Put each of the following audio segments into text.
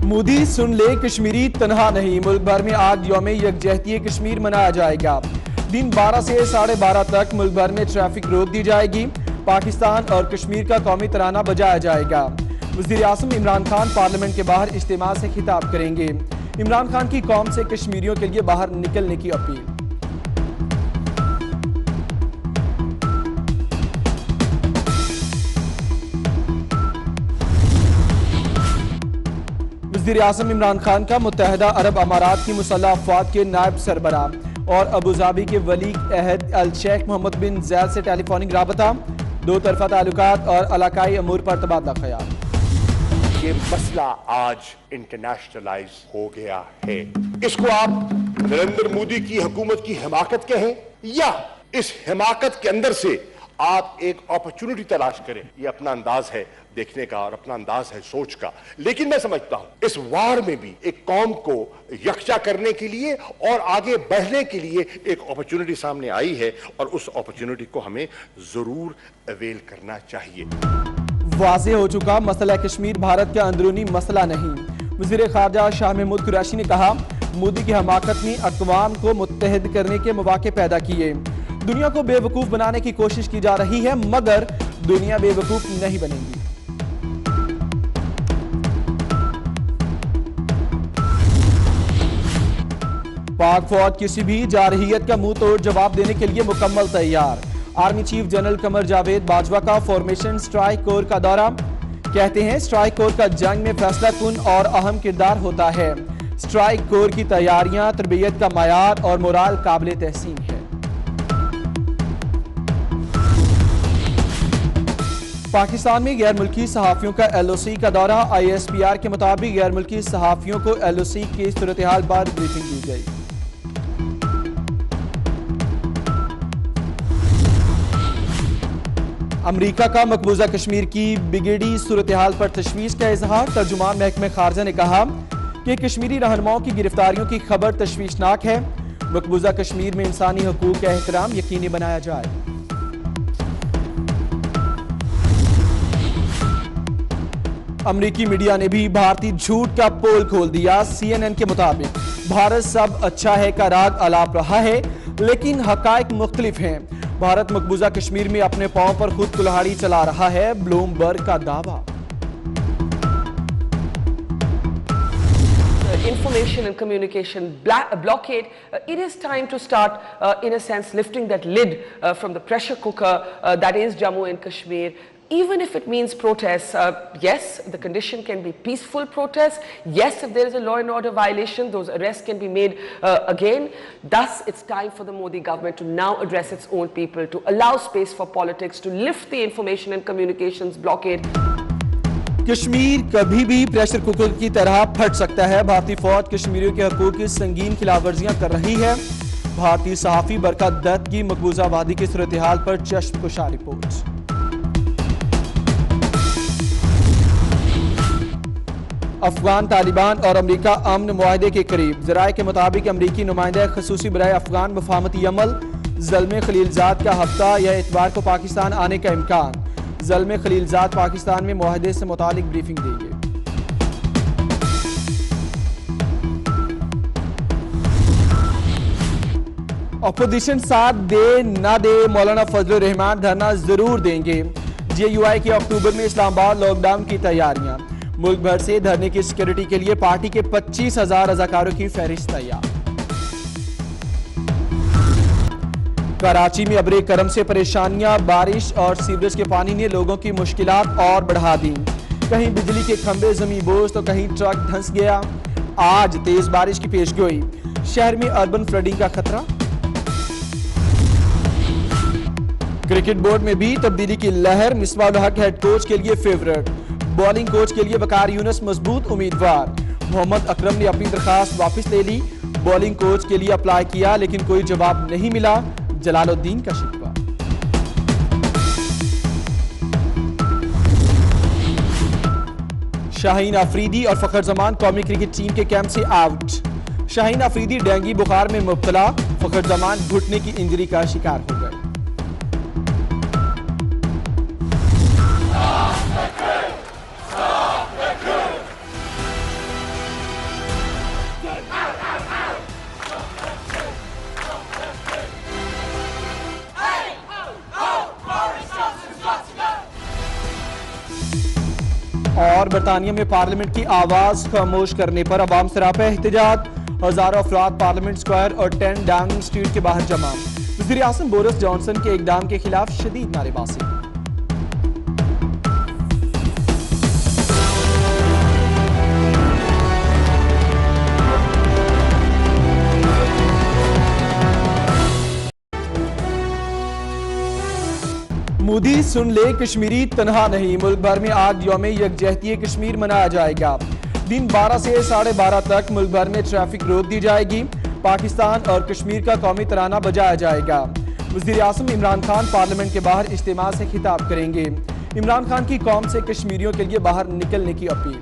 मोदी सुन ले कश्मीरी तनहा नहीं, मुल्क भर में आज यौम यकजहती कश्मीर मनाया जाएगा। दिन 12 से 12:30 तक मुल्क भर में ट्रैफिक रोक दी जाएगी। पाकिस्तान और कश्मीर का कौमी तराना बजाया जाएगा। वज़ीर आज़म इमरान खान पार्लियामेंट के बाहर इज्तिमा से खिताब करेंगे। इमरान खान की कौम से कश्मीरियों के लिए बाहर निकलने की अपील। वज़ीर आज़म इमरान खान का मुत्तहिदा अरब अमारात की मुसल्लह अफ़वाज के नायब सरबराह और अबू धाबी के वली अहद अल शेख मोहम्मद बिन ज़ायद से टेलीफोनिक राबता, दो तरफा ताल्लुकात और इलाकाई अमूर पर तबादला ख्याल। ये मसला आज इंटरनेशनलाइज हो गया है। इसको आप नरेंद्र मोदी की हुकूमत की हिमाकत कहें या इस हिमाकत के अंदर से आप एक अपॉर्चुनिटी तलाश करें, ये अपना अंदाज है देखने का और अपना अंदाज है सोच का। लेकिन मैं समझता हूं इस वार में भी एक कौम को यकजा करने के लिए और आगे बढ़ने के लिए एक अपॉर्चुनिटी सामने आई है और उस अपॉर्चुनिटी को हमें जरूर अवेल करना चाहिए। वाज़ेह हो चुका मसला कश्मीर भारत का अंदरूनी मसला नहीं। वज़ीर ख़ारजा शाह महमूद कुरैशी ने कहा, मोदी की हमाकत ने अक़वाम को मुत्तहिद करने के मौके पैदा किए। दुनिया को बेवकूफ बनाने की कोशिश की जा रही है, मगर दुनिया बेवकूफ नहीं बनेगी। पाक फौज किसी भी जारहियत का मुंह तोड़ जवाब देने के लिए मुकम्मल तैयार। Army chief general Qamar Javed Bajwa का फॉर्मेशन स्ट्राइक कोर का दौरा। कहते हैं स्ट्राइक कोर का जंग में फैसला कुन और अहम किरदार होता है। स्ट्राइक कोर की तैयारियां, तरबियत का मयार और मोराल काबिल तहसीन है। पाकिस्तान में गैर मुल्की सहाफियों का LOC का दौरा। ISPR के मुताबिक गैर मुल्की सहाफियों को LOC की सूरत हाल पर ब्रीफिंग दी गई। अमरीका का मकबूजा कश्मीर की बिगड़ी सूरत हाल पर तशवीश का इजहार। तर्जुमान महकमे खारजा ने कहा कि कश्मीरी रहनुमाओं की गिरफ्तारियों की खबर तशवीशनाक है। मकबूजा कश्मीर में इंसानी हकूक का एहतराम यकीनी बनाया जाए। अमरीकी मीडिया ने भी भारतीय झूठ का पोल खोल दिया। CNN के मुताबिक भारत सब अच्छा है का राग अलाप रहा है, लेकिन हकायक मुख्तलिफ हैं। भारत मकबूजा कश्मीर में अपने पांव पर खुद कुल्हाड़ी चला रहा है, ब्लूमबर्ग का दावा। Information and communication blockade, it is time to start, in a sense, lifting that lid from the pressure cooker that is Jammu and Kashmir. Even if it means protests, yes, the condition can be peaceful protests. Yes, if there is a law and order violation, those arrests can be made again. Thus, it's time for the Modi government to now address its own people, to allow space for politics, to lift the information and communications blockade. Kashmir कभी भी pressure cooker की तरह फट सकता है। भारतीय फौज कश्मीरियों के हकूक की संगीन खिलाफवर्जियां कर रही है। भारतीय सहाफी बरकत दत्त की मकबूजा वादी की सूरत हाल पर चश्मकुशा रिपोर्ट। अफगान तालिबान और अमरीका अमन मुआहदे के करीब। ज़राए के मुताबिक अमरीकी नुमाइंदा खसूसी बराए अफगान मफाहमती अमल ज़ल्मे खलीलजाद का हफ्ता या इतवार को पाकिस्तान आने का इम्कान। ज़ल्मे खलीलजाद पाकिस्तान में मुआहदे से मुतालिक ब्रीफिंग देंगे। अपोजिशन साथ दे ना दे, मौलाना फजलुर रहमान धरना जरूर देंगे। JUI की अक्टूबर में इस्लामाबाद लॉकडाउन की तैयारियां। मुल्क भर से धरने की सिक्योरिटी के लिए पार्टी के 25,000 रजाकारों की फहरिस्त तैयार। कराची में अबरे करम से परेशानियां, बारिश और सीवरेज के पानी ने लोगों की मुश्किलात और बढ़ा दी। कहीं बिजली के खंभे जमीन बोझ तो कहीं ट्रक धंस गया। आज तेज बारिश की पेशगोई। शहर में अर्बन फ्लडिंग का खतरा। क्रिकेट बोर्ड में भी तब्दीली की लहर। मिसबाह उल हक हेड कोच के लिए फेवरेट। बॉलिंग कोच के लिए वकार यूनुस मजबूत उम्मीदवार। मोहम्मद अकरम ने अपनी दरखास्त वापस ले ली। बॉलिंग कोच के लिए अप्लाई किया लेकिन कोई जवाब नहीं मिला। जलालुद्दीन का शिकवा। शाहीन अफरीदी और फखर जमान कौमी क्रिकेट टीम के कैंप से आउट। शाहीन अफरीदी डेंगू बुखार में मुब्तला, फखर जमान घुटने की इंजरी का शिकार हो गए। और बरतानिया में पार्लियामेंट की आवाज खामोश करने पर अवाम सरापा एहतजाज, हजारों अफराद पार्लियामेंट स्क्वायर और 10 डाउनिंग स्ट्रीट के बाहर जमा। वज़ीर आज़म बोरिस जॉनसन के इक़दाम के खिलाफ शदीद नारेबाजी। मोदी सुन ले कश्मीरी तनहा नहीं, मुल्क भर में आज यौम यकजहती कश्मीर मनाया जाएगा। दिन 12 से 12:30 तक मुल्क भर में ट्रैफिक रोक दी जाएगी। पाकिस्तान और कश्मीर का कौमी तराना बजाया जाएगा। वज़ीर आज़म इमरान खान पार्लियामेंट के बाहर इज्तिमा से खिताब करेंगे। इमरान खान की कौम से कश्मीरियों के लिए बाहर निकलने की अपील।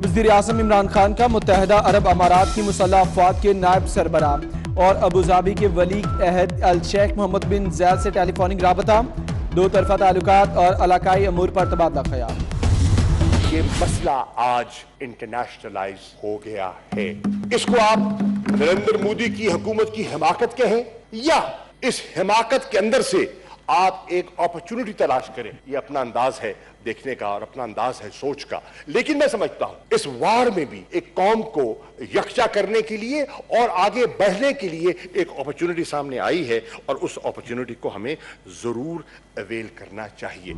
वज़ीर आज़म इमरान खान का मुत्तहदा अरब अमारात की मुसल्लह अफ़वाज के नायब सरबराह और अबू धाबी के वली अहद अल शेख मोहम्मद बिन ज़ायद से टेलीफोनिक राबता, दो तरफा ताल्लुकात और इलाकाई अमूर पर तबादला ख्याल। ये मसला आज इंटरनेशनलाइज हो गया है। इसको आप नरेंद्र मोदी की हुकूमत की हिमाकत कहें या इस हिमाकत के अंदर से आप एक अपॉर्चुनिटी तलाश करें, ये अपना अंदाज है देखने का और अपना अंदाज है सोच का। लेकिन मैं समझता हूं इस वार में भी एक कौम को यकजा करने के लिए और आगे बढ़ने के लिए एक अपॉर्चुनिटी सामने आई है और उस अपॉर्चुनिटी को हमें जरूर अवेल करना चाहिए।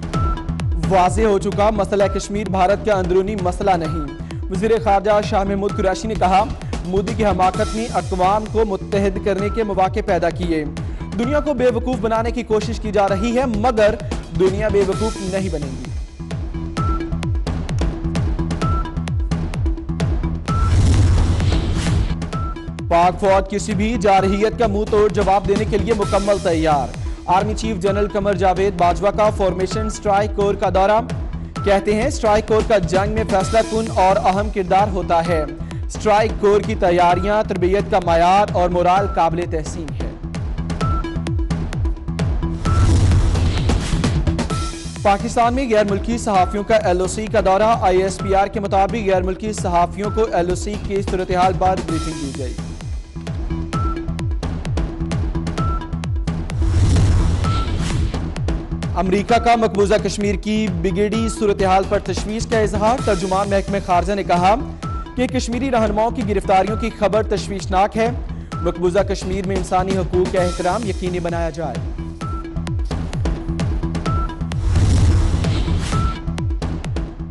वाज़ेह हो चुका मसला कश्मीर भारत का अंदरूनी मसला नहीं। वज़ीर ख़ारजा शाह महमूद कुरैशी ने कहा, मोदी की हमाकत ने अक़वाम को मुत्तहिद करने के मौके पैदा किए। दुनिया को बेवकूफ बनाने की कोशिश की जा रही है, मगर दुनिया बेवकूफ नहीं बनेगी। पाक फौज किसी भी जारहियत का मुंह तोड़ जवाब देने के लिए मुकम्मल तैयार। Army chief general Qamar Javed Bajwa का फॉर्मेशन स्ट्राइक कोर का दौरा। कहते हैं स्ट्राइक कोर का जंग में फैसला कुन और अहम किरदार होता है। स्ट्राइक कोर की तैयारियां, तरबियत का मयार और मोराल काबिल तहसीन है। पाकिस्तान में गैर मुल्की सहाफियों का LOC का दौरा। ISPR के मुताबिक गैर मुल्की सहाफियों को LOC की सूरत हाल पर ब्रीफिंग दी गई। अमरीका का मकबूजा कश्मीर की बिगड़ी सूरत हाल पर तशवीश का इजहार। तर्जुमान महकमे खारजा ने कहा कि कश्मीरी रहनुमाओं की गिरफ्तारियों की खबर तशवीशनाक है। मकबूजा कश्मीर में इंसानी हकूक का एहतराम यकीनी बनाया जाए।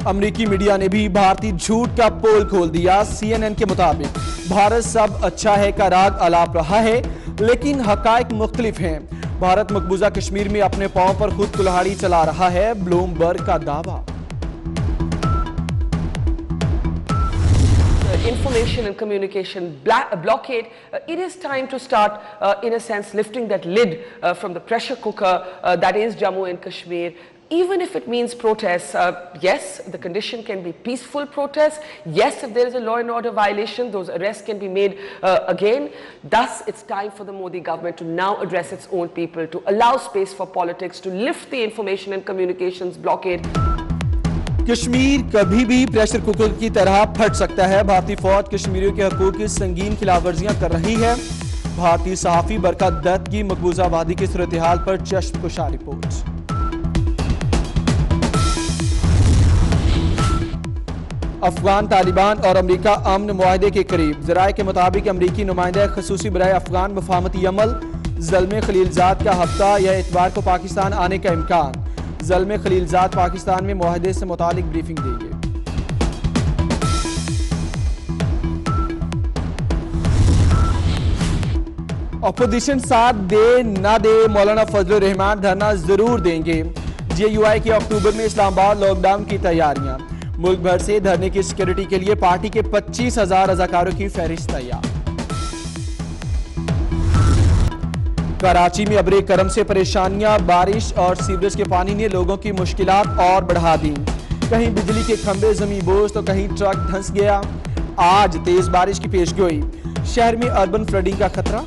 अमरीकी मीडिया ने भी भारतीय झूठ का पोल खोल दिया। CNN के मुताबिक भारत सब अच्छा है का राग अलाप रहा है, लेकिन हकायक मुख्तलिफ हैं। भारत मकबूजा कश्मीर में अपने पांव पर खुद कुल्हाड़ी चला रहा है, ब्लूमबर्ग का दावा। Information and communication blockade, it is time to start, in a sense, lifting that lid from the pressure cooker that is Jammu and Kashmir. Even if it means protests, yes, the condition can be peaceful protests. Yes, if there is a law and order violation, those arrests can be made again. Thus, it's time for the Modi government to now address its own people, to allow space for politics, to lift the information and communications blockade. Kashmir कभी भी pressure cooker की तरह फट सकता है। भारतीय फौज कश्मीरियों के हकूक की संगीन खिलाफवर्जियां कर रही है। भारतीय सहाफी बरकत दत्त की मकबूजा वादी की सूरत हाल पर चश्मकुशा रिपोर्ट। अफगान तालिबान और अमरीका अमन मुआहदे के करीब। ज़राए के मुताबिक अमरीकी नुमाइंदा खसूसी बराए अफगान मफाहमती अमल ज़ल्मे खलीलजाद का हफ्ता या इतवार को पाकिस्तान आने का इम्कान। ज़ल्मे खलीलजाद पाकिस्तान में मुआहदे से मुतालिक ब्रीफिंग देंगे। अपोजिशन साथ दे ना दे, मौलाना फजलुर रहमान धरना जरूर देंगे। JUI के अक्टूबर में इस्लामाबाद लॉकडाउन की तैयारियां। मुल्क भर से धरने की सिक्योरिटी के लिए पार्टी के 25,000 रजाकारों की फहरिस्त तैयार। कराची में अबरे करम से परेशानियां, बारिश और सीवरेज के पानी ने लोगों की मुश्किलात और बढ़ा दी। कहीं बिजली के खंभे जमीन बोझ तो कहीं ट्रक धंस गया। आज तेज बारिश की पेशगोई। शहर में अर्बन फ्लडिंग का खतरा।